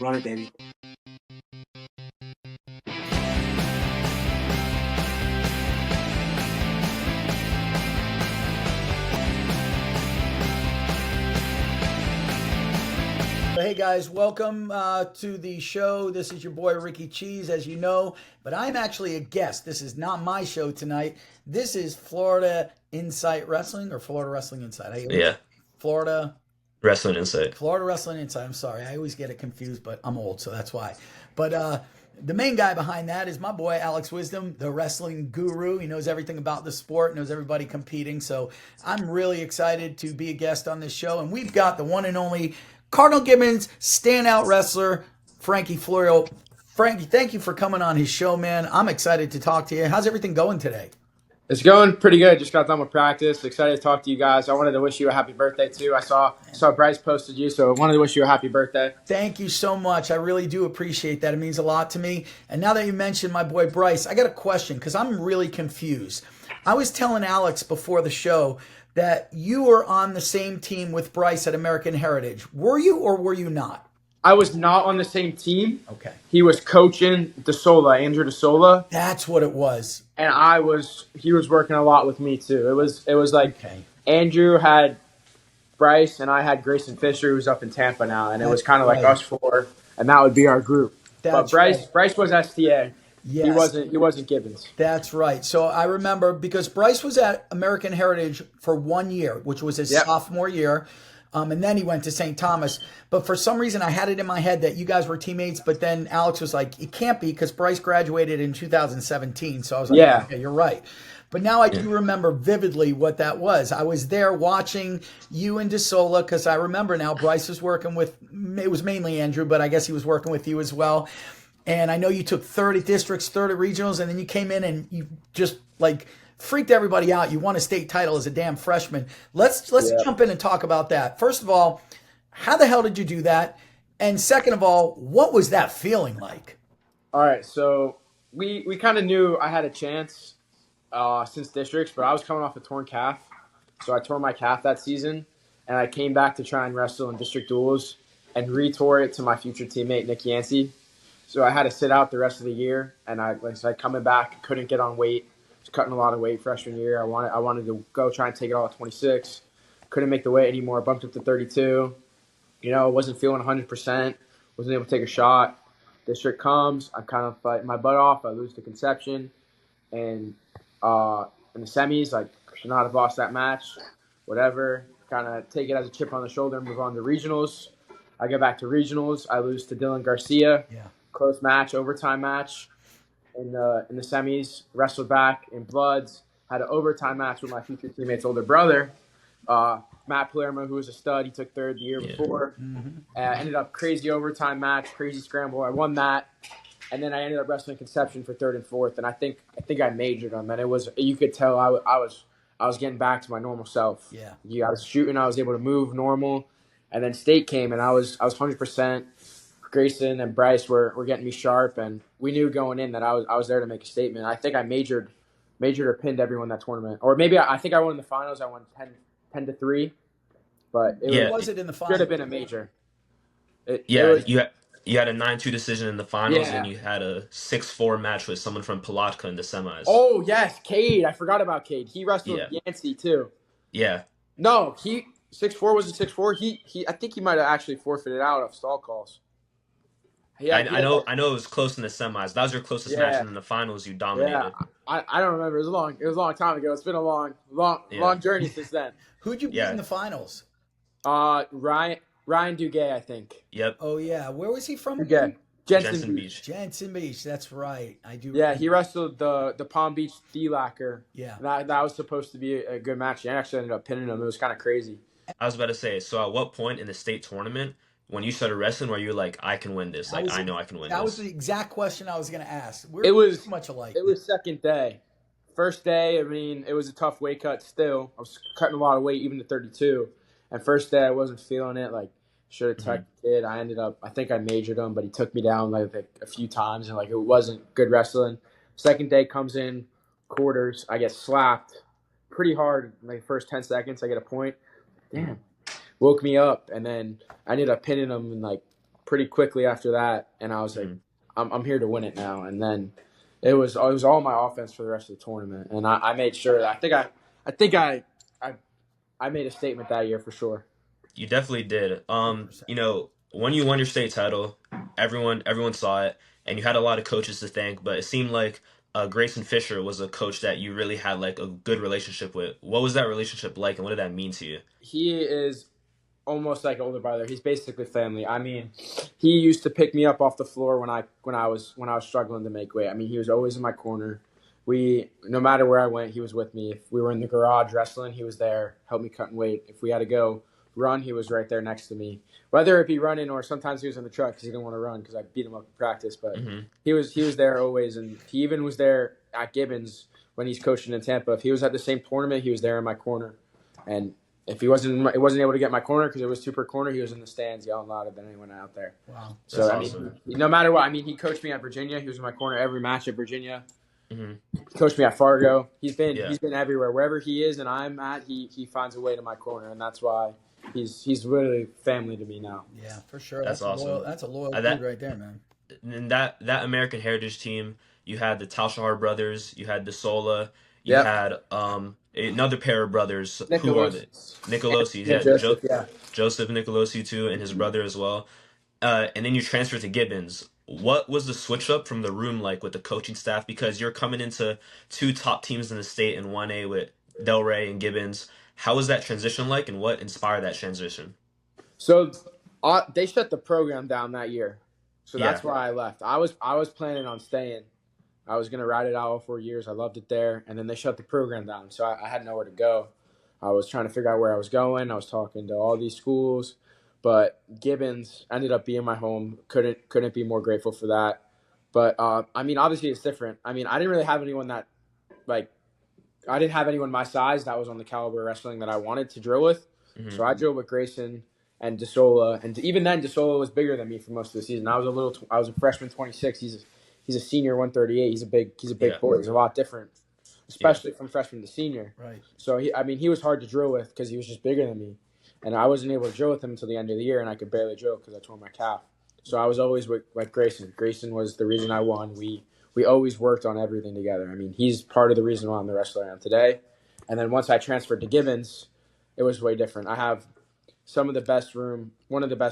Run it, baby. Hey guys, welcome to the show. This is your boy Ricky Cheese, as you know, but I'm actually a guest. This is not my show tonight. This is Florida Insight Wrestling or Florida Wrestling Insight. Yeah, Florida Wrestling Insight. Florida Wrestling Insight. I'm sorry, I always get it confused, but I'm old, so that's why. But the main guy behind that is my boy Alex Wisdom, the wrestling guru. He knows everything about the sport, knows everybody competing. So I'm really excited to be a guest on this show, and we've got the one and only Cardinal Gibbons standout wrestler, Frankie Florio. Frankie, thank you for coming on his show, man. I'm excited to talk to you. How's everything going today? It's going pretty good. Just got done with practice. Excited to talk to you guys. I wanted to wish you a happy birthday too. I saw Bryce posted you, so I wanted to wish you a happy birthday. Thank you so much. I really do appreciate that. It means a lot to me. And now that you mentioned my boy Bryce, I got a question because I'm really confused. I was telling Alex before the show that you were on the same team with Bryce at American Heritage. Were you or were you not? I was not on the same team. Okay. He was coaching Andrew DeSola, That's what it was. and he was working a lot with me too. It was like Okay. Andrew had Bryce and I had Grayson Fisher, who's up in Tampa now, and it was kind of like Right. us four, and that would be our group. But That's Bryce right. Bryce was STA. Yes. He wasn't Gibbons. That's right. So I remember because Bryce was at American Heritage for 1 year, which was his Yep. sophomore year. And then he went to St. Thomas. But for some reason, I had it in my head that you guys were teammates. But then Alex was like, it can't be because Bryce graduated in 2017. So I was like, Yeah. okay, you're right. But now I do remember vividly what that was. I was there watching you and DeSola because I remember now Bryce was working with, it was mainly Andrew, but I guess he was working with you as well. And I know you took 30 districts, 30 regionals, and then you came in and you just like freaked everybody out. You won a state title as a damn freshman. Let's Yeah. jump in and talk about that. First of all, how the hell did you do that? And second of all, what was that feeling like? All right, so we kind of knew I had a chance since districts, but I was coming off a torn calf, so I tore my calf that season, and I came back to try and wrestle in district duels and re-tore it to my future teammate Nick Yancey. So I had to sit out the rest of the year, and like I said, coming back, couldn't get on weight. Was cutting a lot of weight freshman year. I wanted to go try and take it all at 26. Couldn't make the weight anymore. Bumped up to 32. Wasn't feeling 100%. Wasn't able to take a shot. District comes. I kind of fight my butt off. I lose to Conception, and in the semis, like should not have lost that match. Whatever. Kind of take it as a chip on the shoulder and move on to regionals. I go back to regionals. I lose to Dylan Garcia. Yeah. Close match, overtime match in the semis. Wrestled back in bloods. Had an overtime match with my future teammate's older brother, Matt Palermo, who was a stud. He took third the year before. Ended up crazy overtime match, crazy scramble. I won that, and then I ended up wrestling Conception for third and fourth. And I think I majored them, and it was you could tell I was getting back to my normal self. Yeah. I was shooting. I was able to move normal, and then state came, and I was 100%. Grayson and Bryce were getting me sharp, and we knew going in that I was there to make a statement. I think I majored or pinned everyone that tournament, or maybe I think I won in the finals. I won 10-3, but Yeah, Who was it in the should have final? been a major. It yeah. was, You had a 9-2 decision in the finals, and yeah. you had a 6-4 match with someone from Palatka in the semis. Oh yes, Cade. I forgot about Cade. He wrestled Yeah, Yancey too. yeah. No, he 6'4" was a 6'4". He I think he might have actually forfeited out of stall calls. I, He I had know like I know it was close in the semis. That was your closest match, yeah. and in the finals you Yeah, dominated. I don't remember. It was a long time ago. It's been a Yeah, long journey since then. Who'd you beat in yeah, the finals? Ryan Duguay, I think. yep. Oh, yeah. Where was he from Duguay, again? Jensen Jensen Beach. Beach. Jensen Beach. That's right. I do Yeah, he remember. wrestled the Palm Beach Thelacker. Yeah. That was supposed to be a good match. He actually ended up pinning him. It was kind of crazy. I was about to say. So, at what point in the state tournament, when you started wrestling, were you like, I can win this? That Like, was I know I can win that was this. the exact question I was going to ask. We're It pretty was much alike. it was second day. First day, I mean, it was a tough weight cut still. I was cutting a lot of weight even to 32. And first day I wasn't feeling it. Like should have Hmm. tucked it. I think I majored him, but he took me down like a few times and like it wasn't good wrestling. Second day comes in quarters. I get slapped pretty hard in like the first 10 seconds. I get a point. Damn. Woke me up, and then I ended up pinning him in like pretty quickly after that, and I was like, Mhm. I'm here to win it now. And then it was all my offense for the rest of the tournament, and I made sure that I made a statement that year for sure. You definitely did. 100%. When you won your state title, everyone saw it, and you had a lot of coaches to thank. But it seemed like Grayson Fisher was a coach that you really had like a good relationship with. What was that relationship like, and what did that mean to you? He is almost like older brother. He's basically family. I mean, he used to pick me up off the floor when I was struggling to make weight. I mean, he was always in my corner. No matter where I went, he was with me. If we were in the garage wrestling, he was there, helped me cut weight. If we had to go run, he was right there next to me. Whether it be running or sometimes he was in the truck because he didn't want to run because I beat him up in practice. But Hmm. he was there always, and he even was there at Gibbons when he's coaching in Tampa. If he was at the same tournament, he was there in my corner, and if he wasn't able to get my corner because it was super corner, he was in the stands yelling louder than anyone out there. Wow. So That's I awesome. mean, no matter what, I mean, he coached me at Virginia. He was in my corner every match at Virginia. Hmm. He coached me at Fargo. He's Yeah, been everywhere. Wherever he is and I'm at, he finds a way to my corner, and that's why he's literally family to me now. Yeah, for sure. that's awesome. That's a loyal dude That right there, man. in that American Heritage team, you had the Talshahar brothers, you had DeSola, you Yep. had another pair of brothers. Who are Nicholas. they? Nicolosi, Yeah, yeah, Joseph. Yeah. Joseph Nicolosi too, and his brother as well. And then you transferred to Gibbons. What was the switch up from the room like with the coaching staff? Because you're coming into two top teams in the state in 1A with Delray and Gibbons. How was that transition like, and what inspired that transition? So they shut the program down that year, so Yeah. that's why I left. I was planning on staying. I was gonna ride it out all 4 years. I loved it there, and then they shut the program down, so I had nowhere to go. I was trying to figure out where I was going. I was talking to all these schools, but Gibbons ended up being my home. Couldn't be more grateful for that. But I mean, obviously it's different. I mean, I didn't really have anyone that like I didn't have anyone my size that was on the caliber of wrestling that I wanted to drill with. Hmm. So I drilled with Grayson and DeSola, and even then DeSola was bigger than me for most of the season. I was a freshman 26. He's a senior 138. He's a big Yeah. boy. He's a lot different, Yeah. especially from freshman to senior. Right. So he was hard to drill with because he was just bigger than me, and I wasn't able to drill with him until the end of the year, and I could barely drill because I tore my calf. So I was always with Grayson. Grayson was the reason I won. We always worked on everything together. I mean, he's part of the reason why I'm the wrestler I am today. And then once I transferred to Gibbons, it was way different. I have one of the best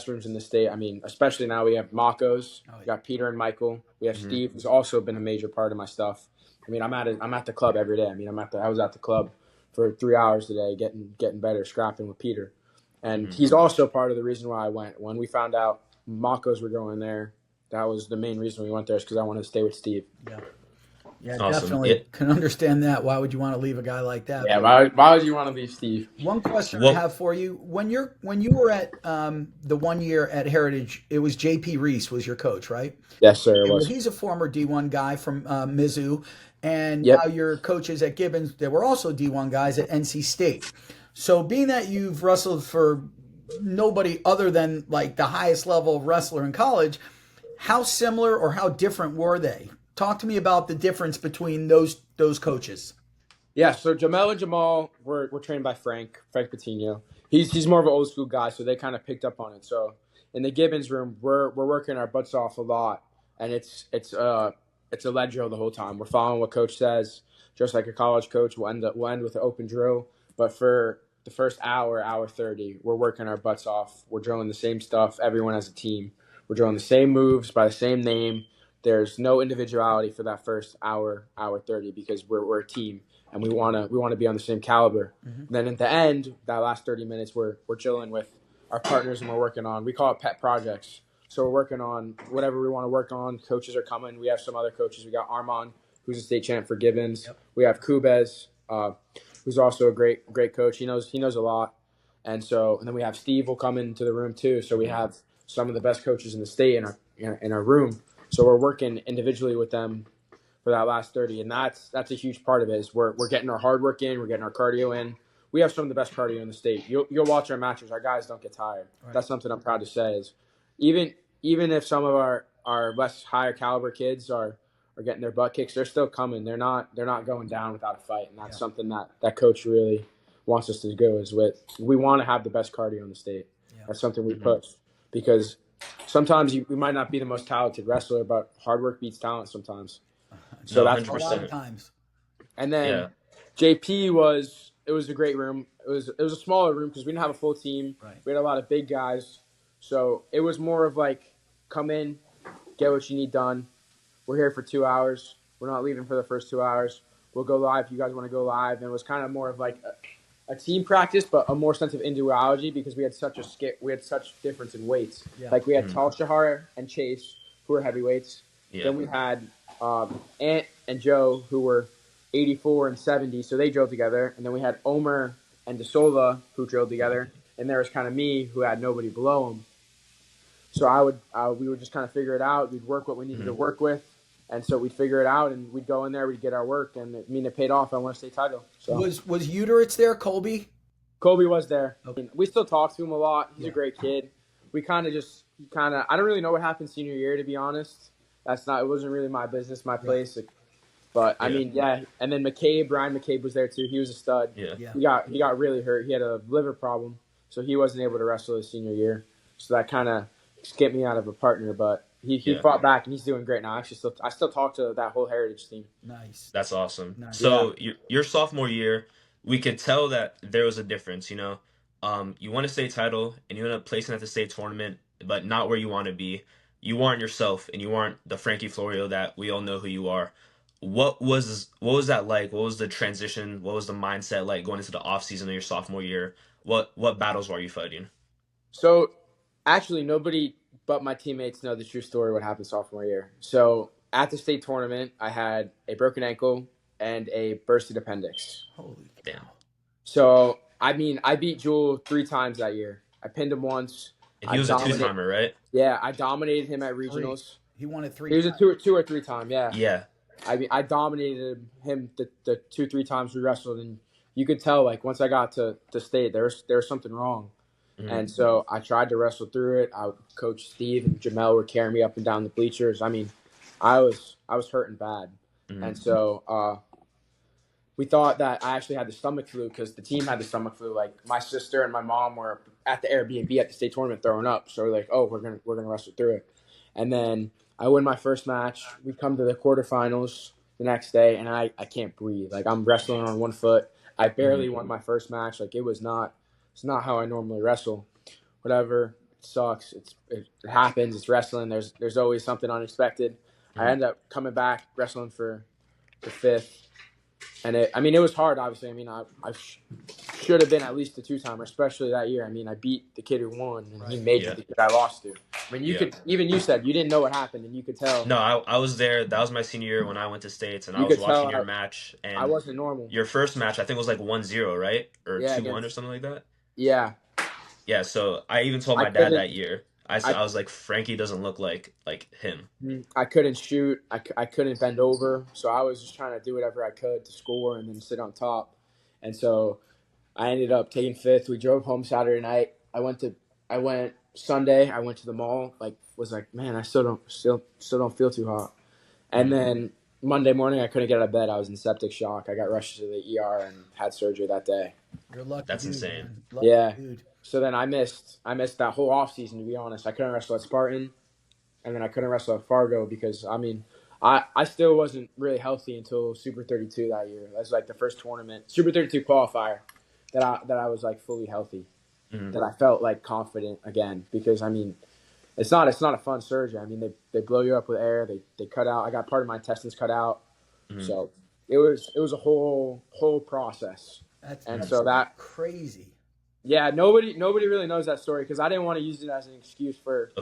rooms in the state. I mean, especially now we have Mako's. Oh, yeah. We got Peter and Michael. We have Mhm. Steve, who's also been a major part of my stuff. I mean, I'm at the club every day. I mean, I was at the club for 3 hours today, getting better, scrapping with Peter, and Mhm. he's also part of the reason why I went. When we found out Mako's were going there, that was the main reason we went there, is because I wanted to stay with Steve. Yeah. Yeah, Awesome. definitely Yeah. can understand that. Why would you want to leave a guy like that? Yeah, why would you want to leave Steve? One question I Well, have for you: when you were at the 1 year at Heritage, it was J.P. Reese was your coach, right? Yes, sir, it Well, was. he's a former D1 guy from Mizzou, and Yep. now your coaches at Gibbons, they were also D1 guys at NC State. So, being that you've wrestled for nobody other than like the highest level wrestler in college, how similar or how different were they? Talk to me about the difference between those coaches. Yeah, so Jamel and Jamal were trained by Frank Patino. He's more of an old school guy, so they kind of picked up on it. So in the Gibbons room, we're working our butts off a lot, and it's a lead drill the whole time. We're following what coach says, just like a college coach. We'll end with an open drill, but for the first hour 30, we're working our butts off. We're drilling the same stuff. Everyone as a team. We're drilling the same moves by the same name. There's no individuality for that first hour 30 because we're a team and we want to be on the same caliber. Mhm. Then at the end, that last 30 minutes, we're chilling with our partners and we're working on. We call it pet projects. So we're working on whatever we want to work on. Coaches are coming. We have some other coaches. We got Armand, who's a state champ for Gibbons. Yep. We have Kubez, who's also a great coach. He knows a lot. And then we have Steve will come into the room too. So we have some of the best coaches in the state in our room. So we're working individually with them for that last 30, and that's a huge part of it. Is we're getting our hard work in, we're getting our cardio in. We have some of the best cardio in the state. You'll watch our matches. Our guys don't get tired. Right. That's something I'm proud to say. Is even if some of our less higher caliber kids are getting their butt kicks, they're still coming. They're not going down without a fight, and that's something that coach really wants us to go. Is with we want to have the best cardio in the state. Yeah. That's something we Mhm. push because sometimes we might not be the most talented wrestler, but hard work beats talent sometimes. So No, that's A lot of 100%. times. and then Yeah. JP it was a great room. It was a smaller room because we didn't have a full team. Right. We had a lot of big guys, so it was more of like come in, get what you need done. We're here for 2 hours. We're not leaving for the first 2 hours. We'll go live if you guys want to go live. And it was kind of more of like a team practice, but a more sense of individuality because we had such difference in weights. Yeah. Like we had Tal Shahar and Chase, who were heavyweights. Yeah. Then we had Ant and Joe, who were 84 and 70, so they drilled together. And then we had Omer and DeSola, who drilled together. And there was kind of me, who had nobody below him. So we would just kind of figure it out. We'd work what we needed to work with. And so we'd figure it out, and we'd go in there, we'd get our work, and it paid off. I won a state title. So Was Uteritz there, Colby? Colby was there. Okay. We still talk to him a lot. He's Yeah. a great kid. We I don't really know what happened senior year, to be honest. It wasn't really my business, my place. But I mean, yeah. And then Ryan McCabe was there too. He was a stud. Yeah. He got really hurt. He had a liver problem, so he wasn't able to wrestle his senior year. So that kind of skipped me out of a partner, but he fought back and he's doing great now. I still talk to that whole Heritage team. Nice. That's awesome. Nice. So your sophomore year, we could tell that there was a difference. You won a state title and you ended up placing at the state tournament, but not where you want to be. You weren't yourself, and you weren't the Frankie Florio that we all know who you are. What was that like? What was the transition? What was the mindset like going into the off season of your sophomore year? What battles were you fighting? So actually, nobody but my teammates know the true story what happened sophomore year. So at the state tournament, I had a broken ankle and a bursted appendix. Holy Damn. So I beat Jewel 3 times that year. I pinned him once. And he was a 2-timer, right? Yeah, I dominated him at regionals. He won it 3 He was times. a 2 or 3 time. Yeah. Yeah. I dominated him the 2-3 times we wrestled, and you could tell like once I got to state there was something wrong. Mhm. And so I tried to wrestle through it. Coach Steve and Jamel were carrying me up and down the bleachers. I mean, I was hurting bad. Mhm. And so we thought that I actually had the stomach flu because the team had the stomach flu. Like my sister and my mom were at the Airbnb at the state tournament throwing up. So we're like, oh, we're gonna wrestle through it. And then I win my first match. We come to the quarterfinals the next day, and I can't breathe. Like I'm wrestling on one foot. I barely won my first match. Like it's not how I normally wrestle. Whatever, it sucks. It happens. It's wrestling. There's always something unexpected. I ended up coming back wrestling for the 5th. And it was hard, obviously. I mean, I should have been at least a 2-timer, especially that year. I mean, I beat the kid who won, and he made the kid I lost to. I mean, you said you didn't know what happened, and you could tell. No, I was there. That was my senior year when I went to States, and I was watching your match. And I wasn't normal. Your first match, I think, was like 1-0, right? Or 2-1 or something like that? Yeah. Yeah, so I even told my dad that year. I was like, Frankie doesn't look like him. I couldn't shoot. I couldn't bend over. So I was just trying to do whatever I could to score and then sit on top. And so I ended up taking 5th. We drove home Saturday night. I went Sunday. I went to the mall. Was like, man, I still don't feel too hot. And then Monday morning, I couldn't get out of bed. I was in septic shock. I got rushed to the ER and had surgery that day. You're lucky. That's dude, insane. man. Lucky Yeah. dude. So then I missed that whole off season, to be honest. I couldn't wrestle at Spartan, and then I couldn't wrestle at Fargo because I still wasn't really healthy until Super 32 that year. That was like the first tournament, Super 32 qualifier, that I was like fully healthy, that I felt like confident again. Because I mean, it's not a fun surgery. I mean, they blow you up with air. They cut out. I got part of my intestines cut out, so it was a whole process. That's so that crazy. Yeah, nobody really knows that story because I didn't want to use it as an excuse for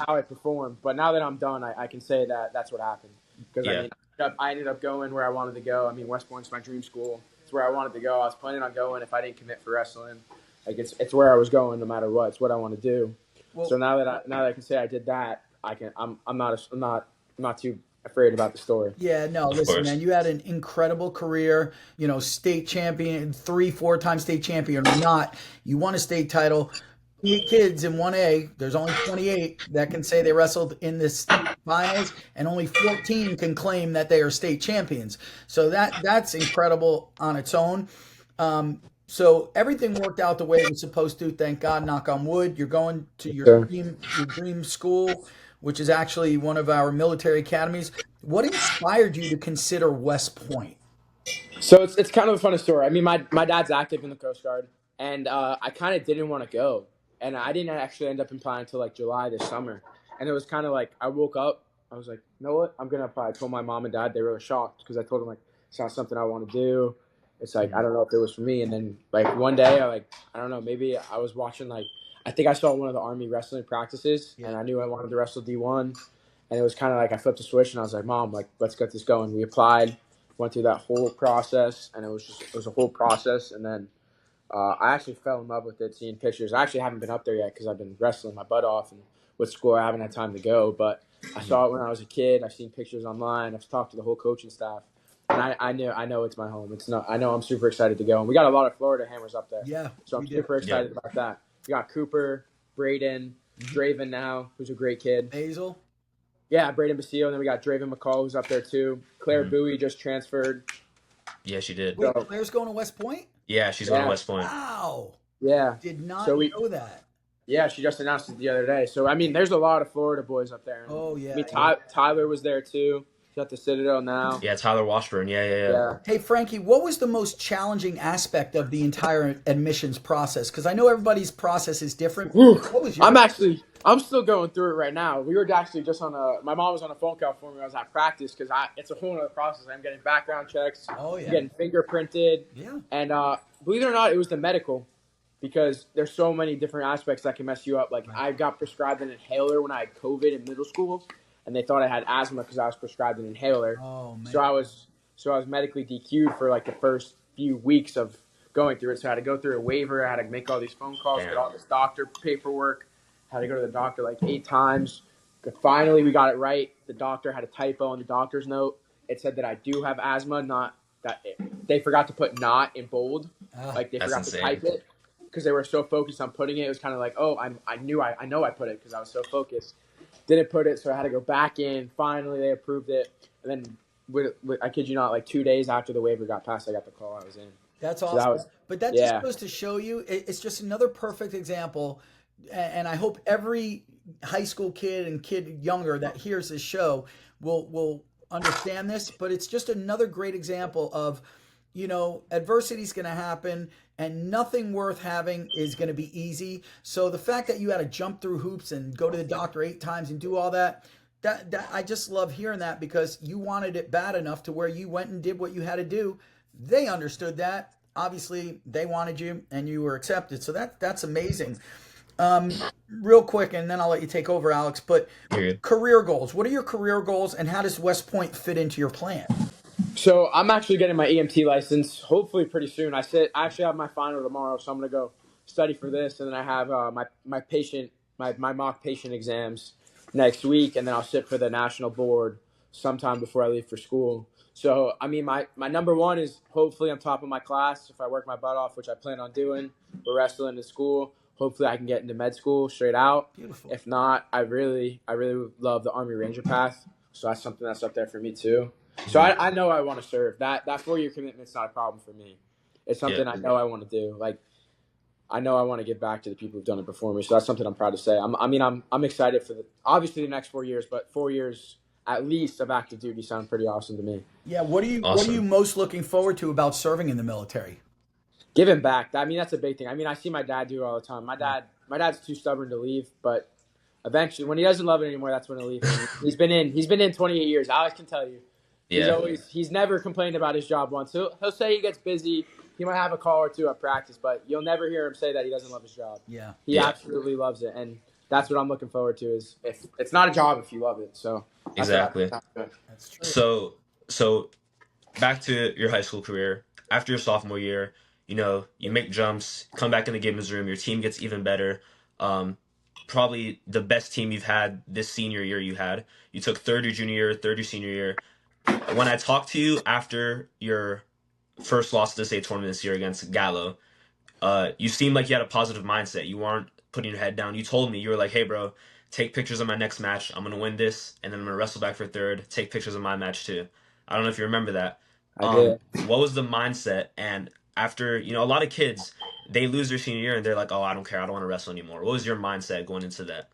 how I performed. But now that I'm done, I can say that that's what happened. Because I ended up going where I wanted to go. I mean, West Point's my dream school. It's where I wanted to go. I was planning on going if I didn't commit for wrestling. Like it's where I was going no matter what. It's what I want to do. Well, so now that I can say I did that, I'm not too afraid about the story. Yeah, no, listen, man, you had an incredible career, state champion, 3-4 time state champion or not, you won a state title. 8 kids in 1A, there's only 28 that can say they wrestled in this finals, and only 14 can claim that they are state champions. So that's incredible on its own. So everything worked out the way it was supposed to. Thank God, knock on wood. You're going to Sure. your dream school, which is actually one of our military academies. What inspired you to consider West Point? So it's kind of a funny story. I mean, my dad's active in the Coast Guard, and I kind of didn't want to go, and I didn't actually end up applying until like July this summer, and it was kind of like I woke up, I was like, you know what, I'm gonna apply. I told my mom and dad, they were shocked because I told them like it's not something I want to do. It's like I don't know if it was for me, and then like one day I don't know, maybe I was watching like I think I saw one of the Army wrestling practices, and Yeah. I knew I wanted to wrestle D1, and it was kind of like I flipped a switch, and I was like, Mom, like let's get this going. We applied, went through that whole process, and it was a whole process. And then I actually fell in love with it, seeing pictures. I actually haven't been up there yet because I've been wrestling my butt off, and with school I haven't had time to go. But I Yeah. saw it when I was a kid. I've seen pictures online. I've talked to the whole coaching staff, and I know it's my home. It's not. I know I'm super excited to go, and we got a lot of Florida Hammers up there, Yeah, so we I'm do. super Yeah. excited about that. We got Cooper, Braden, Draven now, who's a great kid. Basil. Yeah, Braden Basile, and then we got Draven McCall, who's up there too. Claire Mhm. Bowie just transferred. Yeah, she did. Wait, So Claire's going to West Point? Yeah, she's going to yeah, West Point. Wow. yeah. Did not So we know that. Yeah, she just announced it the other day. So I mean, there's a lot of Florida boys up there. And, Oh I yeah, mean, yeah. Tyler was there too. He's at the Citadel now. Yeah, Tyler Washburn. Yeah. Yeah. Hey Frankie, what was the most challenging aspect of the entire admissions process? Because I know everybody's process is different. Whew. What was yours? I'm still going through it right now. We were actually just on my mom was on a phone call for me. I was at practice because it's a whole other process. I'm getting background checks, Oh yeah, getting fingerprinted, yeah. and believe it or not, it was the medical because there's so many different aspects that can mess you up. Like I got prescribed an inhaler when I had COVID in middle school, and they thought I had asthma because I was prescribed an inhaler. Oh man. So I was medically DQ'd for like the first few weeks of going through it. So I had to go through a waiver. I had to make all these phone calls, Damn. get all this doctor paperwork. Had to go to the doctor like 8 times. But finally, we got it right. The doctor had a typo in the doctor's note. It said that I do have asthma, not that they forgot to put "not" in bold. Ah, Like they That's forgot to insane. type it because they were so focused on putting it. It was kind of like, oh, I know I put it because I was so focused. Didn't put it, so I had to go back in. Finally, they approved it, and then I kid you not, like 2 days after the waiver got passed, I got the call I was in. that's So that awesome. was But that just yeah, goes to show you, it's just another perfect example. And I hope every high school kid and kid younger that hears this show will understand this. But it's just another great example of, adversity is going to happen, and nothing worth having is going to be easy. So the fact that you had to jump through hoops and go to the doctor 8 times and do all that I just love hearing that because you wanted it bad enough to where you went and did what you had to do. They understood that. Obviously, they wanted you, and you were accepted. So that's amazing. Um, Real quick, and then I'll let you take over, Alex. But You're good. career goals. What are your career goals, and how does West Point fit into your plan? So I'm actually getting my EMT license hopefully pretty soon. I actually have my final tomorrow, so I'm gonna go study for this, and then I have my mock patient exams next week, and then I'll sit for the national board sometime before I leave for school. So I mean, my number one is hopefully I'm top of my class. If I work my butt off, which I plan on doing, for wrestling in school, hopefully I can get into med school straight out. Beautiful. If not, I really love the Army Ranger path, so that's something that's up there for me too. So I know I want to serve. That 4-year commitment's not a problem for me. It's something Yeah. I know I want to do. Like I know I want to give back to the people who've done it before me. So that's something I'm proud to say. I'm excited for obviously the next 4 years, but 4 years at least of active duty sound pretty awesome to me. Yeah. What are you Awesome. most looking forward to about serving in the military? Giving back. I mean, that's a big thing. I mean, I see my dad do it all the time. My dad's too stubborn to leave, but eventually, when he doesn't love it anymore, that's when he'll leave. He's been in 28 years. Alex can tell you. Yeah. He's never complained about his job once. He'll say he gets busy. He might have a call or two at practice, but you'll never hear him say that he doesn't love his job. Yeah. He Yeah. absolutely loves it, and that's what I'm looking forward to. Is if it's not a job if you love it. So that's Exactly. that's good. That's true. So back to your high school career. After your sophomore year, you make jumps, come back in the games room, your team gets even better. Probably the best team you've had this senior year you had. You took third your junior year, third your senior year. When I talked to you after your first loss to the state tournament this year against Gallo, you seemed like you had a positive mindset. You weren't putting your head down. You told me, you were like, hey, bro, take pictures of my next match. I'm going to win this, and then I'm going to wrestle back for third. Take pictures of my match, too. I don't know if you remember that. I did. What was the mindset, and after, a lot of kids, they lose their senior year and they're like, oh, I don't care. I don't want to wrestle anymore. What was your mindset going into that?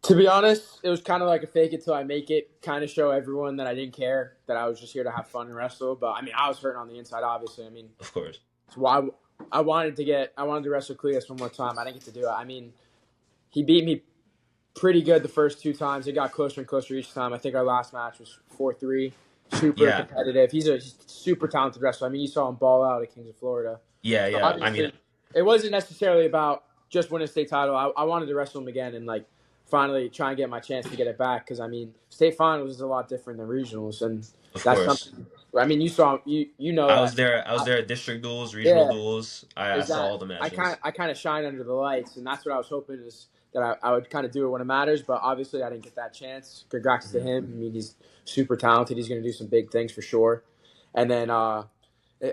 To be honest, it was kind of like a fake it till I make it, kind of show everyone that I didn't care, that I was just here to have fun and wrestle. But I mean, I was hurting on the inside, obviously. I mean, Of course. it's why I wanted to wrestle Cleus one more time. I didn't get to do it. I mean, he beat me pretty good the first 2 times. It got closer and closer each time. I think our last match was 4-3. Super Yeah. competitive. He's a super talented wrestler. I mean, you saw him ball out at Kings of Florida. Yeah, So yeah. I obviously, mean, it wasn't necessarily about just winning a state title. I wanted to wrestle him again and like finally try and get my chance to get it back, because I mean, state finals is a lot different than regionals, and of that's course. something. I mean, you know I that. was there. I was there at district duels, regional Yeah, duels. I is saw that all the matches. I kind of shine under the lights, and that's what I was hoping is that I would kind of do it when it matters. But obviously, I didn't get that chance. Congrats to him. I mean, he's super talented. He's going to do some big things for sure. And then, I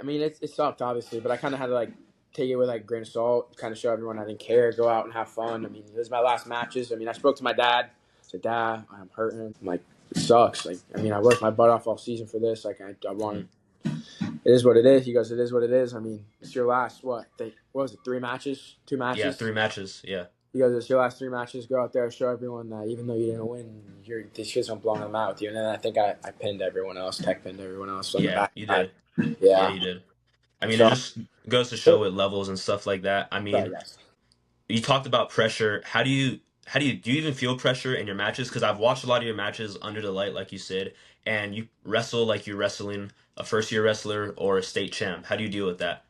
mean, it sucked obviously, but I kind of had to like take it with like a grain of salt, kind of show everyone I didn't care, go out and have fun. I mean, this is my last matches. I mean, I spoke to my dad. I said, Dad, I'm hurting. I'm like, it sucks. Like, I mean, I worked my butt off all season for this. Like, I wanted. It is what it is. He goes, it is what it is. I mean, it's your last, what was it, 3 matches? 2 matches? Yeah, 3 matches. Yeah. He goes, it's your last 3 matches. Go out there, show everyone that even though you didn't win, these shits don't belong them out with you. And then I think I pinned everyone else, tech pinned everyone else. On the Yeah, back you side. did. Yeah, Yeah. you did. I mean, it So, just goes to show with levels and stuff like that. I mean, yes. you talked about pressure. Do you even feel pressure in your matches? Because I've watched a lot of your matches under the light, like you said, and you wrestle like you're wrestling a first year wrestler or a state champ. How do you deal with that?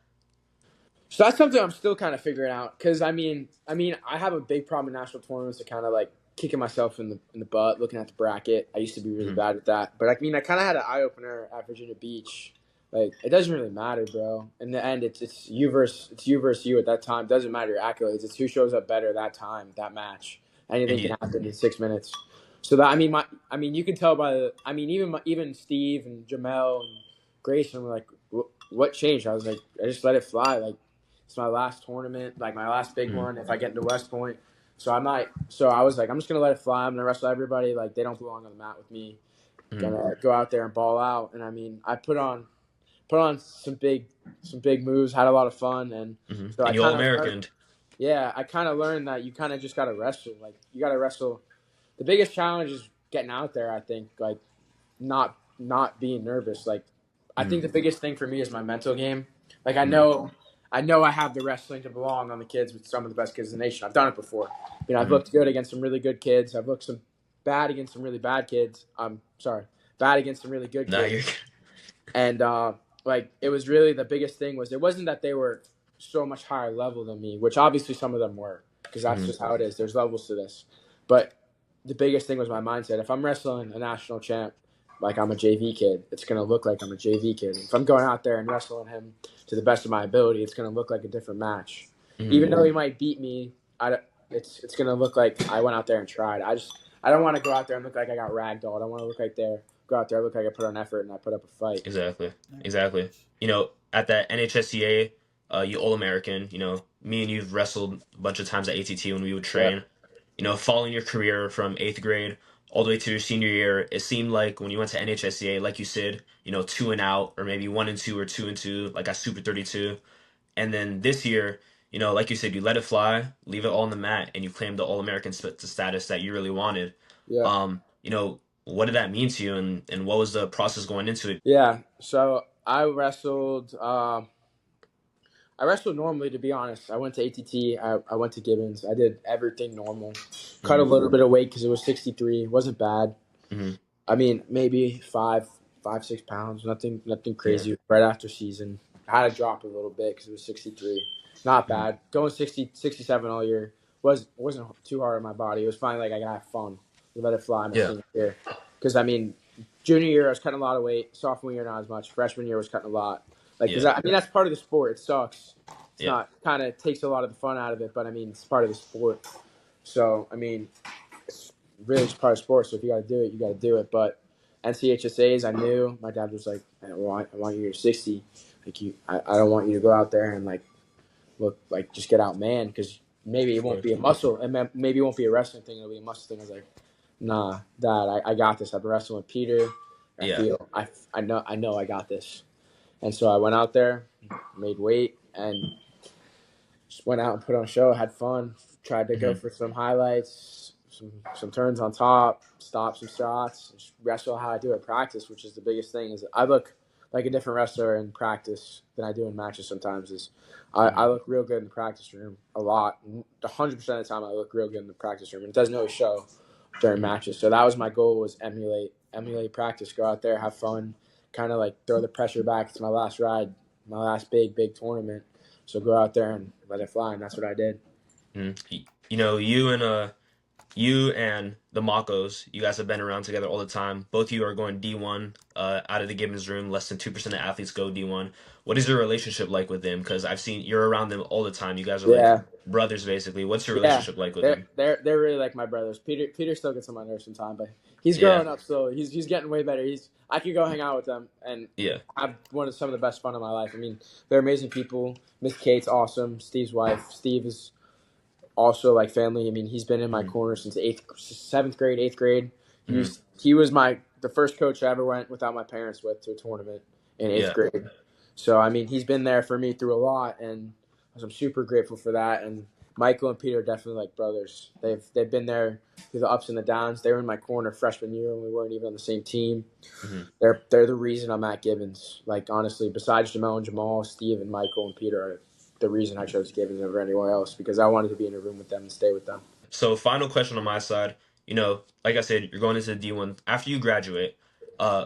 So that's something I'm still kind of figuring out, because I mean, I have a big problem in national tournaments of kind of like kicking myself in the butt, looking at the bracket. I used to be really bad at that, but I mean, I kind of had an eye opener at Virginia Beach. Like, it doesn't really matter, bro. In the end, it's you versus you at that time. It doesn't matter your accolades. It's who shows up better that time, that match. And Anything you, can happen in 6 minutes. So that I mean, you can tell by the. I mean, even Steve and Jamel and Grayson were like, "What changed?" I was like, "I just let it fly. Like, it's my last tournament, like my last big one. If I get into West Point, so I might. So I was like, I'm just gonna let it fly. I'm gonna wrestle everybody. Like, they don't belong on the mat with me. Gonna go out there and ball out. And I mean, I put on some big moves, had a lot of fun, and so and I you all kind of American. yeah, I kind of learned that you kind of just gotta wrestle. Like, you gotta wrestle. The biggest challenge is getting out there. I think like not being nervous. Like, I think the biggest thing for me is my mental game. Like, I know I have the wrestling to belong on the kids with some of the best kids in the nation. I've done it before. You know, I've looked good against some really good kids. I've looked some bad against some really bad kids. I'm sorry, bad against some really good No, kids. And like, it was really the biggest thing was it wasn't that they were so much higher level than me, which obviously some of them were, because that's just how it is. There's levels to this. But the biggest thing was my mindset. If I'm wrestling a national champ, like I'm a JV kid, it's going to look like I'm a JV kid. If I'm going out there and wrestling him to the best of my ability, it's going to look like a different match. Even though he might beat me, it's going to look like I went out there and tried. I don't want to go out there and look like I got ragdolled. I want to go out there, look like I put on effort and I put up a fight. Exactly. You know, at that NHSCA, you All American. You know, me and you've wrestled a bunch of times at ATT when we would train. Yeah. You know, following your career from 8th grade all the way to your senior year, it seemed like when you went to NHSCA, like you said, 2 and out, or maybe 1-2 or 2-2, like a Super 32. And then this year, like you said, you let it fly, leave it all on the mat, and you claimed the All American status that you really wanted. Yeah. What did that mean to you, and what was the process going into it? Yeah. So I wrestled. I wrestled normally, to be honest. I went to ATT. I went to Gibbons. I did everything normal. Cut a little bit of weight because it was 63. It wasn't bad. I mean, maybe 6 pounds. Nothing crazy. Right after season, I had to drop a little bit because it was 63. Not bad. Going 60, 67 all year wasn't too hard on my body. It was fine. Like, I could have fun. We let it fly my senior year. Because I mean, junior year I was cutting a lot of weight. Sophomore year not as much. Freshman year was cutting a lot. Like, because I mean, that's part of the sport. It sucks. It's not, kind of takes a lot of the fun out of it, but I mean, it's part of the sport. So I mean, it's really just part of sports. So if you got to do it, you got to do it. But NCHSAs, I knew my dad was like, I want you to 60. Like, I don't want you to go out there and like look like just get out man, because maybe it won't be a muscle, and maybe it won't be a wrestling thing. It'll be a muscle thing. I was like, nah, Dad, I got this. I've been wrestling with Peter. I know I got this. And so I went out there, made weight, and just went out and put on a show, had fun, tried to go Mhm. for some highlights, some turns on top, stop some shots, just wrestle how I do at practice, which is the biggest thing. Is I look like a different wrestler in practice than I do in matches sometimes. I look real good in the practice room a lot. 100% of the time I look real good in the practice room. And it doesn't always show during matches. So that was my goal, was emulate practice, go out there, have fun, kind of like throw the pressure back. It's my last ride, my last big tournament. So go out there and let it fly, and that's what I did. You know, you and the Makos, you guys have been around together all the time. Both of you are going D1 out of the Gibbons room. Less than 2% of athletes go D1. What is your relationship like with them? Because I've seen you're around them all the time. You guys are like Yeah, brothers, basically. What's your yeah. relationship like with They're them? they're they're really like my brothers. Peter still gets on my nerves sometimes, but he's Yeah, growing up slowly. He's getting way better. I could go hang out with them and yeah, have some of the best fun of my life. I mean, they're amazing people. Miss Kate's awesome. Steve's wife. Steve is also like family. I mean, he's been in my mhm, corner since seventh grade, eighth grade. mhm, He was the first coach I ever went without my parents with to a tournament in eighth yeah, grade. So I mean, he's been there for me through a lot, and I'm super grateful for that. And Michael and Peter are definitely like brothers. They've been there through the ups and the downs. They were in my corner freshman year when we weren't even on the same team. mhm. They're the reason I'm at Gibbons. Like honestly, besides Jamel and Jamal, Steve and Michael and Peter are the reason I chose Gibbons over anywhere else, because I wanted to be in a room with them and stay with them. So, final question on my side. You know, like I said, you're going into the D1 after you graduate. Uh,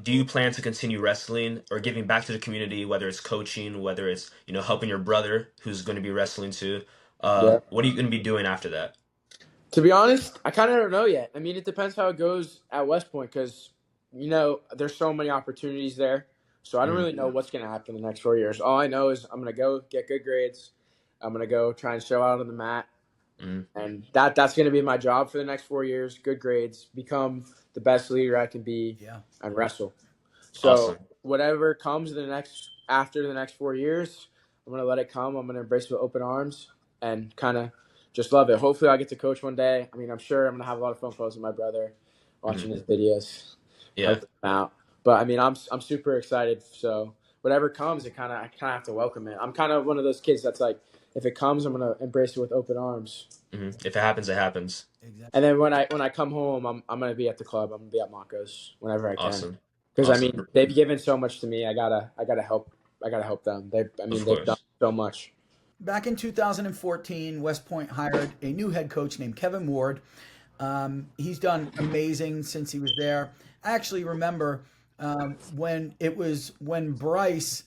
do you plan to continue wrestling or giving back to the community, whether it's coaching, whether it's, you know, helping your brother who's going to be wrestling too? Yeah. What are you going to be doing after that? To be honest, I kind of don't know yet. I mean, it depends how it goes at West Point, because there's so many opportunities there. So I don't Mhm, really know what's going to happen in the next 4 years. All I know is I'm going to go get good grades. I'm going to go try and show out on the mat. mhm. And that's going to be my job for the next 4 years. Good grades, become the best leader I can be, Yeah. and wrestle. So Awesome. whatever comes after the next 4 years, I'm going to let it come. I'm going to embrace it with open arms and kind of just love it. Hopefully I'll get to coach one day. I mean, I'm sure I'm going to have a lot of phone calls with my brother, Mhm. watching his videos, Yeah. helping him out. But I mean, I'm super excited. So whatever comes, I kind of have to welcome it. I'm kind of one of those kids that's like, if it comes, I'm going to embrace it with open arms. If it happens, it happens. Exactly. And then when I come home, I'm gonna be at the club. I'm gonna be at Marco's whenever I can, Awesome. because I Awesome. mean they've given so much to me. I gotta help. I gotta help them. Of They've done course. so much. Back in 2014, West Point hired a new head coach named Kevin Ward. He's done amazing since he was there. I actually remember when Bryce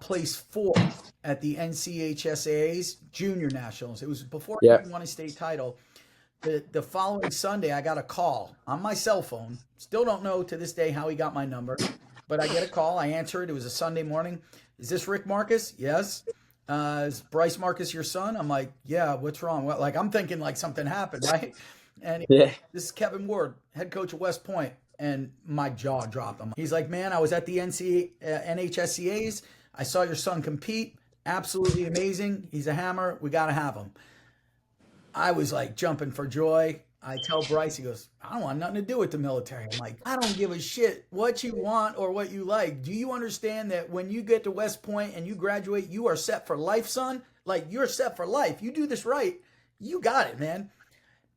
placed fourth at the NCHSA's Junior Nationals. It was before he Yeah, even won a state title. The following Sunday, I got a call on my cell phone. Still don't know to this day how he got my number, but I get a call. I answer it. It was a Sunday morning. Is this Rick Marcus? Yes. Is Bryce Marcus your son? I'm like, yeah. What's wrong? Well, like I'm thinking like something happened, right? And yeah, this is Kevin Ward, head coach of West Point, and my jaw dropped. He's like, man, I was at the NHSCA's. I saw your son compete. Absolutely amazing. He's a hammer. We got to have him. I was like jumping for joy. I tell Bryce, he goes, I don't want nothing to do with the military. I'm like, I don't give a shit what you want or what you like. Do you understand that when you get to West Point and you graduate, you are set for life, son? Like, you're set for life. You do this right, you got it, man.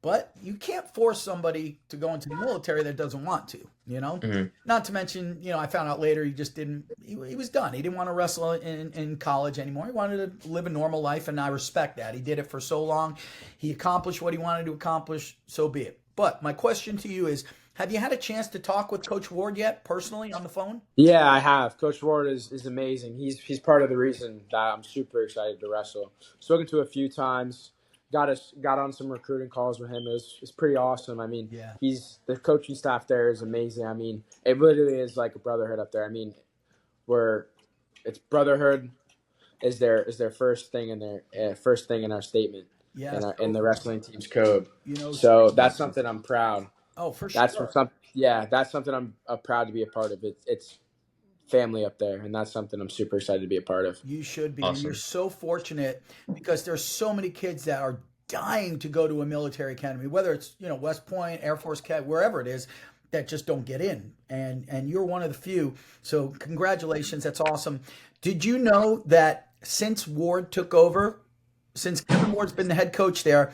But you can't force somebody to go into the military that doesn't want to, you know? Mhm. Not to mention, I found out later he just didn't, he was done. He didn't want to wrestle in college anymore. He wanted to live a normal life, and I respect that. He did it for so long. He accomplished what he wanted to accomplish, so be it. But my question to you is, have you had a chance to talk with Coach Ward yet, personally, on the phone? yeah. I have. Coach Ward is amazing. He's part of the reason that I'm super excited to wrestle. Spoken to a few times. Got on some recruiting calls with him. It's pretty awesome. I mean, Yeah. the coaching staff there is amazing. I mean, it literally is like a brotherhood up there. I mean, it's brotherhood is their first thing in our statement Yeah. in the wrestling team's code. You know, So that's something I'm proud. oh, for That's sure. that's something I'm proud to be a part of. It's family up there, and that's something I'm super excited to be a part of. You should be. And you're Awesome. so fortunate because there's so many kids that are dying to go to a military academy, whether it's, West Point, Air Force Academy, wherever it is, that just don't get in. And you're one of the few. So congratulations. That's awesome. Did you know that since Ward took over, since Kevin Ward's been the head coach there,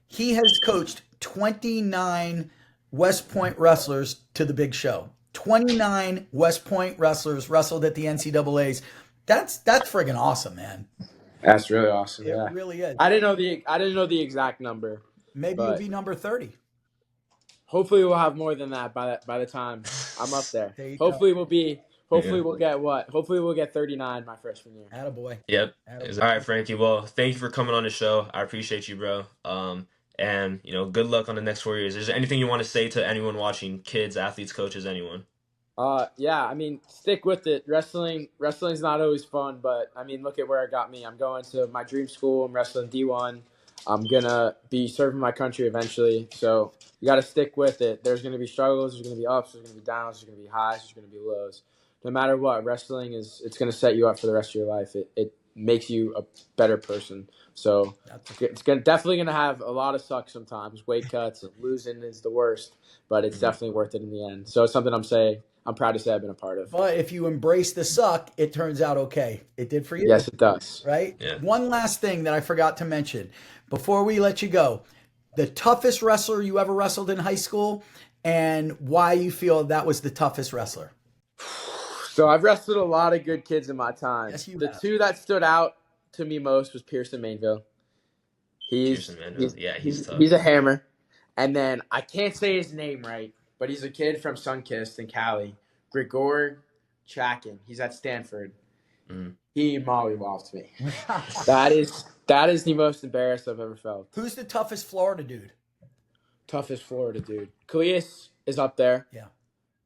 he has coached 29 West Point wrestlers to the big show. 29 West Point wrestlers wrestled at the NCAAs. That's friggin' awesome, man. That's really awesome. It Yeah. really is. I didn't know the exact number, Maybe you'll but be number 30. hopefully we'll have more than that by the time I'm up there. There you Hopefully we'll be. Hopefully Yeah. we'll get what? Hopefully we'll get 39 my freshman year. Attaboy. Yep. Attaboy. All right, Frankie. Well, thank you for coming on the show. I appreciate you, bro. And good luck on the next 4 years. Is there anything you want to say to anyone watching, kids, athletes, coaches, anyone? Yeah, I mean, stick with it. Wrestling's not always fun, but I mean, look at where it got me. I'm going to my dream school. I'm wrestling D1. I'm gonna be serving my country eventually. So you got to stick with it. There's gonna be struggles. There's gonna be ups. There's gonna be downs. There's gonna be highs. There's gonna be lows. No matter what, wrestling it's gonna set you up for the rest of your life. It makes you a better person. So it's definitely gonna have a lot of suck sometimes. Weight cuts and losing is the worst, but it's definitely worth it in the end. So it's something I'm proud to say I've been a part of. But if you embrace the suck, it turns out okay. It did for you. Yes, it does. Right? Yeah. One last thing that I forgot to mention before we let you go. The toughest wrestler you ever wrestled in high school and why you feel that was the toughest wrestler. So I've wrestled a lot of good kids in my time. Yes, you The have. two that stood out to me most was Pearson Mainville. Pearson Mandel. Yeah, he's tough. He's a hammer. And then I can't say his name right, but he's a kid from Sunkist in Cali. Grigor Chakin. He's at Stanford. Mhm. He mollywopped me. That is the most embarrassed I've ever felt. Who's the toughest Florida dude? Toughest Florida dude. Kalias is up there. Yeah.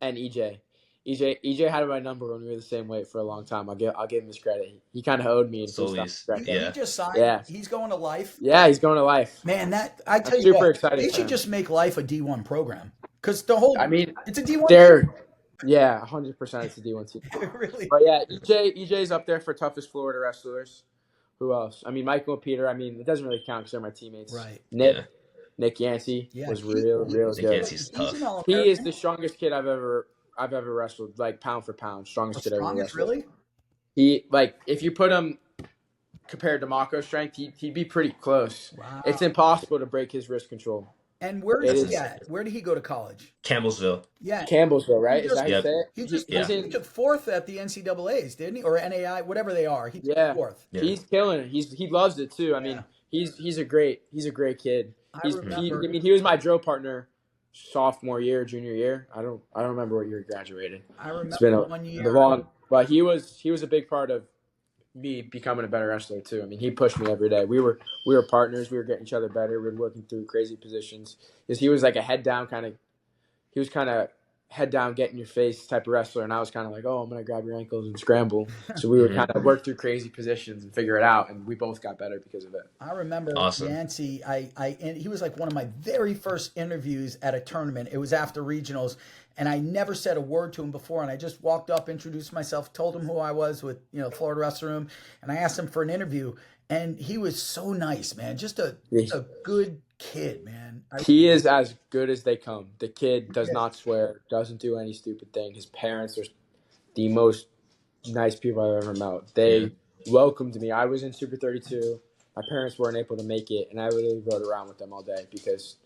And EJ. EJ had my number when we were the same weight for a long time. I'll give him his credit. He kind of owed me. Solis. He Yeah. just signed. Yeah. He's going to Life. Yeah, he's going to Life. Man, I tell I'm you super what, excited they for should him. just make Life a D1 program because the whole. I mean, it's a D1. yeah, 100% it's a D1 team. Really. But yeah, EJ's up there for toughest Florida wrestlers. Who else? I mean, Michael and Peter. I mean, it doesn't really count because they're my teammates. Right. Nick Yancey was real Nick good. Yancey's tough. He is the strongest kid I've ever wrestled, like pound for pound, strongest kid I've ever wrestled. Really? He if you put him compared to Mako's strength, he'd be pretty close. Wow. It's impossible to break his wrist control. And where is he at? Where did he go to college? Campbellsville. Yeah. Campbellsville, right? Is that how you Yep. say it? He took fourth at the NCAAs, didn't he? Or NAI, whatever they are. He took fourth. Yeah. He's killing it. He loves it too. I mean, he's a great kid. He was my drill partner sophomore year, junior year. I don't remember what year he graduated. I remember It's been 1 year. but he was a big part of me becoming a better wrestler too. I mean, he pushed me every day. We were partners. We were getting each other better. We were working through crazy positions. Because he was like a head down kind of head down, get in your face type of wrestler, and I was kind of like, oh, I'm gonna grab your ankles and scramble. So we would kind of work through crazy positions and figure it out, and we both got better because of it. I remember Awesome. Yancey. And he was like one of my very first interviews at a tournament. It was after regionals, and I never said a word to him before. And I just walked up, introduced myself, told him who I was with Florida Wrestling Room, and I asked him for an interview. And he was so nice, man. Just a good kid, man. He is as good as they come. The kid does not swear, doesn't do any stupid thing. His parents are the most nice people I've ever met. They welcomed me. I was in Super 32. My parents weren't able to make it, and I literally rode around with them all day because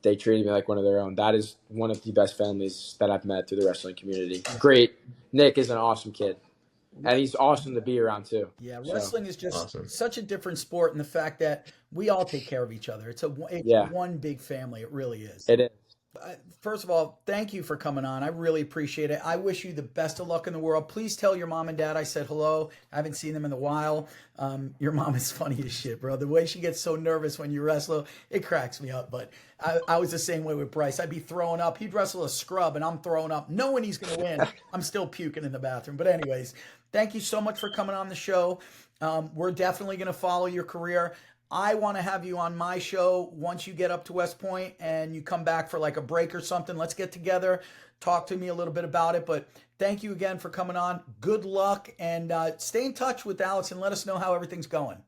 they treated me like one of their own. That is one of the best families that I've met through the wrestling community. Great. Nick is an awesome kid. And he's awesome to be around too. Yeah, wrestling is just such a different sport in the fact that we all take care of each other. It's one big family. It really is. It is. First of all, thank you for coming on. I really appreciate it. I wish you the best of luck in the world. Please tell your mom and dad I said hello. I haven't seen them in a while. Your mom is funny as shit, bro. The way she gets so nervous when you wrestle, it cracks me up. But I was the same way with Bryce. I'd be throwing up. He'd wrestle a scrub, and I'm throwing up, knowing he's going to win. I'm still puking in the bathroom. But anyways, thank you so much for coming on the show. We're definitely going to follow your career. I want to have you on my show once you get up to West Point and you come back for like a break or something. Let's get together, talk to me a little bit about it. But thank you again for coming on. Good luck, and stay in touch with Alex and let us know how everything's going.